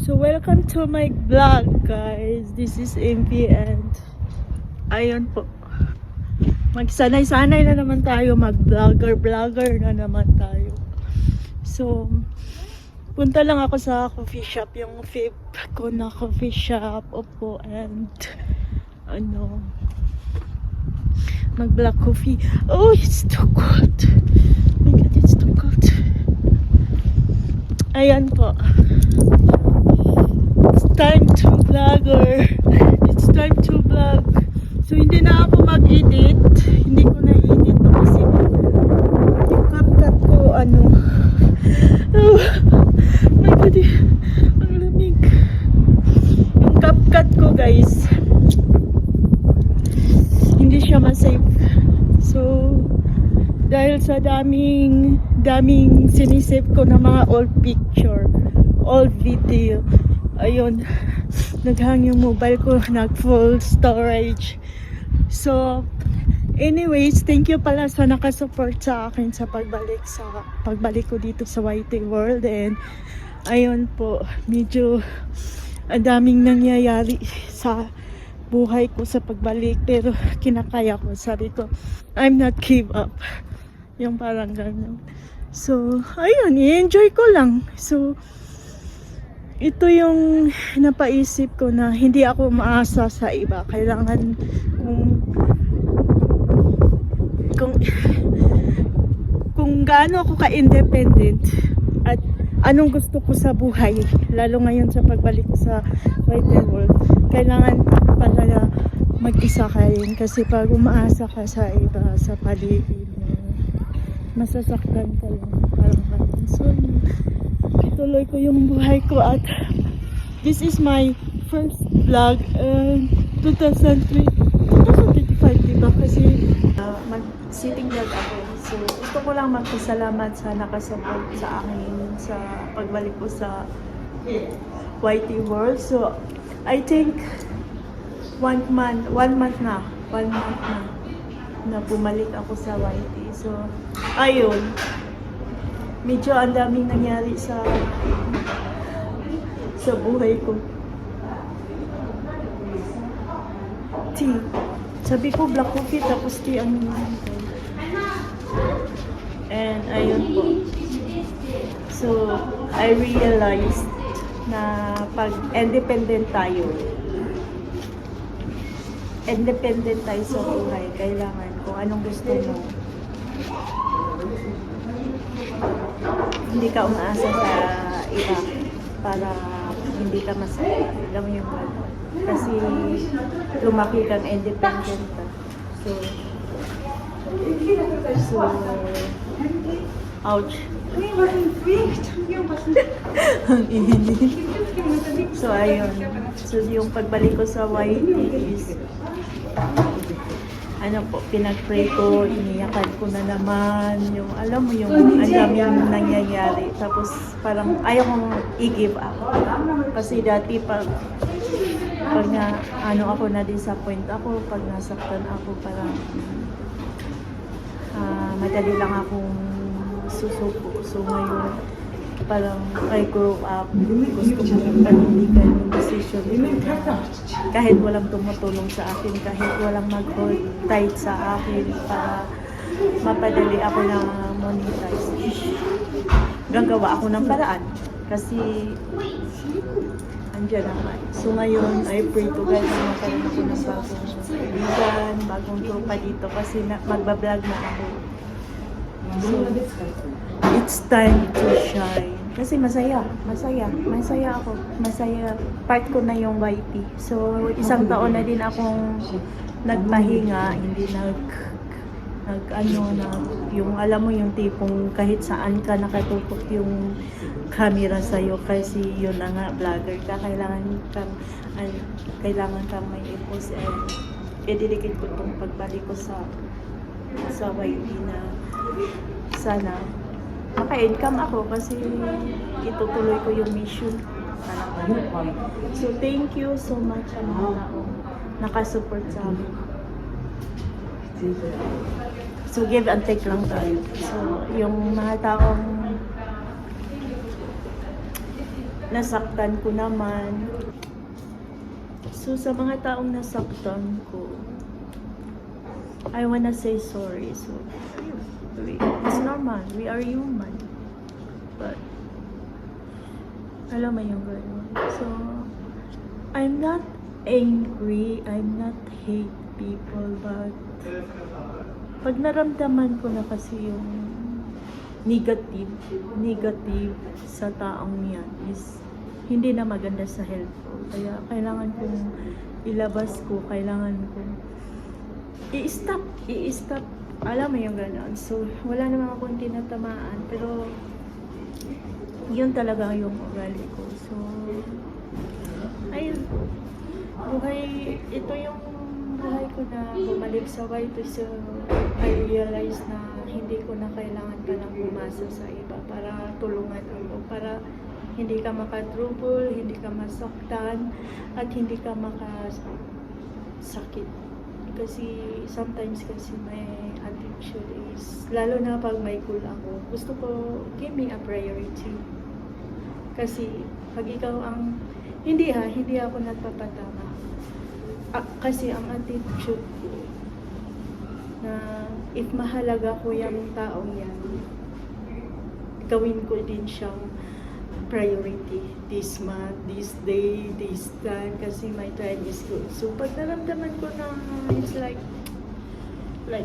So welcome to my vlog, guys. This is MP and ayun po. Magsanay-sanay na naman tayo, mag-vlogger na naman tayo. So punta lang ako sa coffee shop, yung favorite ko na coffee shop. Opo, and ano, mag-black coffee. Oh, it's too cold. Oh my God, it's too cold. Ayan po. It's time to vlogger. It's time to vlog. So hindi na ako mag-edit. Hindi ko na edit to kasi yung CapCut ko ano. Oh my God, ang lamig. Yung CapCut ko, guys, hindi siya masave. So dahil sa daming sinisave ko na mga old picture, old video, ayun, naghang yung mobile ko, nag full storage. So anyways, thank you pala sa nakasupport sa akin sa pagbalik ko dito sa YT World. And ayun po, medyo ang daming nangyayari sa buhay ko sa pagbalik, pero kinakaya ko. Sabi ko, I'm not give up, yung parang ganyan. So ayun, i-enjoy ko lang. So ito yung napaisip ko na hindi ako maasa sa iba. Kailangan kung gaano ako ka-independent at anong gusto ko sa buhay, lalo ngayon sa pagbalik ko sa YT World, kailangan pala mag-isa ka rin. Kasi pag umaasa ka sa iba, sa paligid mo, masasaktan ka lang. Parang ganun. So ituloy ko yung buhay ko at this is my first vlog 2025, diba? Kasi mag-sitting vlog ako. So gusto ko lang magpasalamat sa nakasupport sa akin sa pagbalik ko sa YT World. So I think one month na bumalik ako sa YT. So ayun, medyo ang daming nangyari sa buhay ko. Tea. Sabi ko black coffee tapos tea ang naman ko. And ayun po. So I realized na pag independent tayo sa buhay, kailangan kung anong gusto mo, hindi ka umaasa sa iba para hindi ka masaya. Alam mo yung gano'n. Kasi lumaki kang independent ka. So ouch. Ang init. So ayun. So yung pagbalik ko sa YT is ano po, pinag-pray ko, iniyakan ko na naman, yung alam mo yung ang daming nangyayari. Tapos parang ayaw kong i-give up. Kasi dati pag na ano ako, na-disappoint ako, pag nasaktan ako, parang madali lang akong susuko. So ngayon, parang I grow up, gusto ko panindigan yung decision ko. Kahit walang tumutulong sa akin, kahit walang mag-hold tight sa akin para mapadali ako na monetize, gagawa ako ng paraan kasi andyan naman. So ngayon, I pray to God na magkaroon ako ng bagong kaibigan, bagong tropa dito kasi magbablog na ako. So it's time to shine. Kasi masaya ako. Masaya. Part ko na yung YT. So, isang taon na din akong nagpahinga. Hindi yung alam mo yung tipong kahit saan ka nakatutok yung camera sa'yo kasi yun na nga, vlogger ka. Kailangan kang may ipos and i-dedicate ko itong pagbalik ko sa YT na sana maka-income ako kasi itutuloy ko yung mission. So thank you so much sa mga taong nakasupport sa amin. So give and take lang tayo. So yung mga taong nasaktan ko naman. So sa mga taong nasaktan ko, I wanna say sorry. So it's normal, we are human. But alam mo yung gano'n. So I'm not angry, I'm not hate people, but pag naramdaman ko na kasi yung negative sa taong yan is hindi na maganda sa health ko. Kaya kailangan kong ilabas ko, kailangan kong i-stop. Alam mo yung gano'n. So, wala naman akong tinatamaan, pero yun talaga yung ugali ko. So, ayun. Ito yung buhay ko na bumalik sa white. So, I realize na hindi ko na kailangan palang umasa sa iba para tulungan ako, para hindi ka makatrouble, hindi ka masaktan, at hindi ka makasakit. Kasi sometimes kasi may attitude is, lalo na pag may goal ako, gusto ko, give me a priority. Kasi pag ikaw ang, hindi ako nagpapatama. Kasi ang attitude ko, na if mahalaga ko yung taong yan, gawin ko din siyang priority this month, this day, this time, kasi my time is good. So pag naramdaman ko na it's like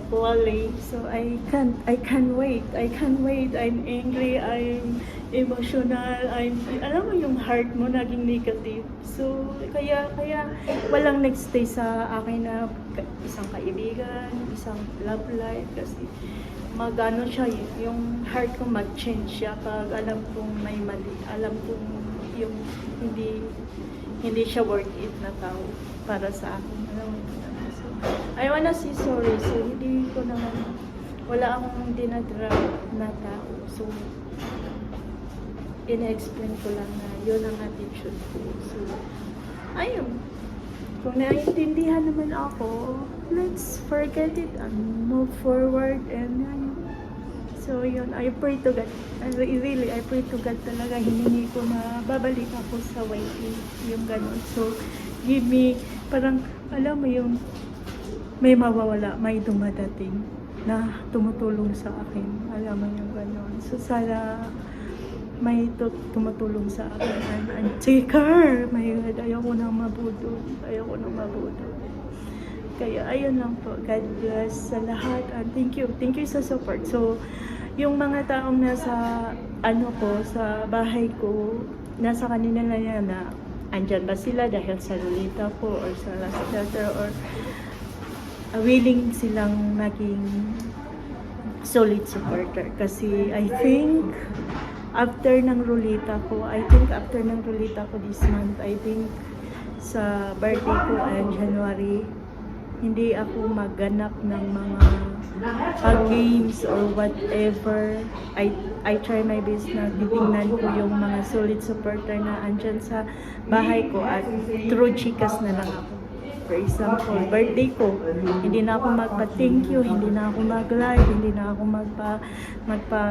wally, so I can't wait, I'm angry, I'm emotional, alam mo yung heart mo naging negative. So kaya walang nagstay sa akin na isang kaibigan, isang love life, kasi magano siya, yung heart ko mag-change siya pag alam kong may mali, alam kong yung hindi siya worth it na tao para sa akin. Alam mo yun. So, I wanna say sorry. So, hindi ko naman, wala akong dinadrag na tao. So, ina-explain ko lang na yun ang attitude ko. So, ayun. Kung naiintindihan naman ako, let's forget it and move forward. And so yun, I pray to God. I pray to God talaga. Hiningi ko na babalik ako sa YT. Yung ganun. So, give me, parang, alam mo yung may mawawala, may dumadating na tumutulong sa akin. Alam mo yung ganun. So, sana may tumutulong sa akin. And taker! My God, ayoko nang mabudol. Kaya, ayun lang po. God bless sa lahat. And thank you sa support. So, yung mga taong nasa, sa bahay ko, nasa kanila na yan na, andyan ba sila dahil sa Lolita ko or sa Last Shelter, or willing silang maging solid supporter. Kasi, I think, after ng Rolita ko this month, I think sa birthday ko and January, hindi ako magganap ng mga games or whatever. I try my best na titingnan ko yung mga solid supporter na andyan sa bahay ko at through chikas na lang ako. For example, birthday ko, hindi na ako magpa-thank you, hindi na ako mag-live, hindi na ako magpa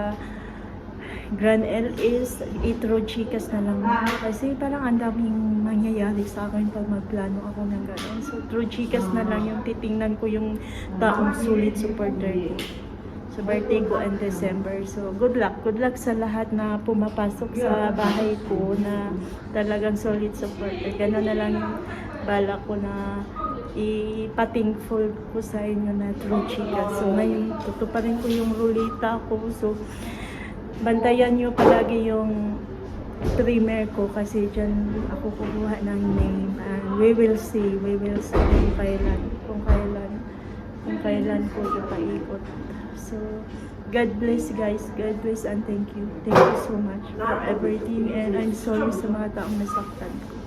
Grand LS, through chikas na lang. Kasi parang ang daming mangyayari sa akin pag magplano ako ng gano'n. So, through chikas na lang yung titingnan ko yung taong solid supporter ko sa birthday ko in December. So, good luck sa lahat na pumapasok sa bahay ko na talagang solid supporter. Gano'n na lang yung bala ko na ipa-thankful ko sa inyo na through chikas. So, ngayon, tutuparin ko yung Rolita ko. So, bantayan nyo palagi yung streamer ko kasi dyan ako kukuha ng name, and we will see kung kailan ko ipaikot. So, God bless guys, God bless and thank you so much for everything, and I'm sorry sa mga taong nasaktan ko.